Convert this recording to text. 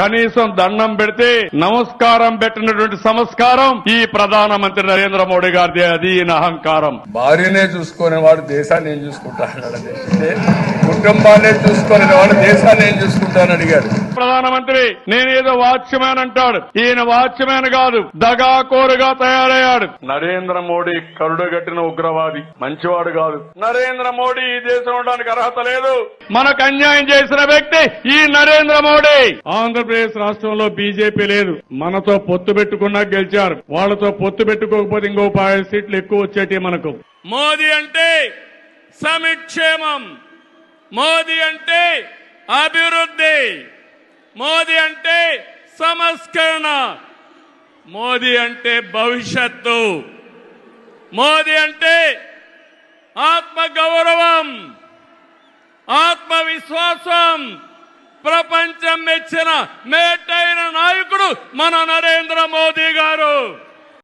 కనీసం దండం పెడితే నమస్కారం పెట్టినటువంటి సంస్కారం ఈ ప్రధానమంత్రి నరేంద్ర మోడీ గారిది. అది ఈయన అహంకారం. భార్యనే చూసుకునే వాడు దేశాన్ని ఏం చూసుకుంటా అన్నాడు. కుటుంబాన్ని చూసుకునే వాడు దేశాన్ని ఏం చూసుకుంటానని అడిగాడు ప్రధానమంత్రి. నేనేదో వాచ్మ్యాన్ అంటాడు, ఈయన వాచ్మ్యాన్ కాదు, దగాకోరుగా తయారయ్యాడు. నరేంద్ర మోడీ కరుడుగట్టిన ఉగ్రవాది, మంచివాడు కాదు. నరేంద్ర మోడీ ఈ దేశం ఉండడానికి అర్హత లేదు. మనకు అన్యాయం చేసిన వ్యక్తి ఈ నరేంద్ర మోడీ. ఆంధ్రప్రదేశ్ రాష్ట్రంలో బీజేపీ లేదు, మనతో పొత్తు పెట్టుకున్నా గెలిచారు. వాళ్ళతో పొత్తు పెట్టుకోకపోతే ఇంకో 5 సీట్లు ఎక్కువ వచ్చేటి మనకు. మోదీ అంటే సంక్షేమం, మోదీ అంటే అభివృద్ధి, మోదీ అంటే సంస్కరణ, మోదీ అంటే భవిష్యత్తు, మోదీ అంటే ఆత్మ గౌరవం, ఆత్మవిశ్వాసం. ప్రపంచం మెచ్చిన మేటైన నాయకుడు మన నరేంద్ర మోదీ.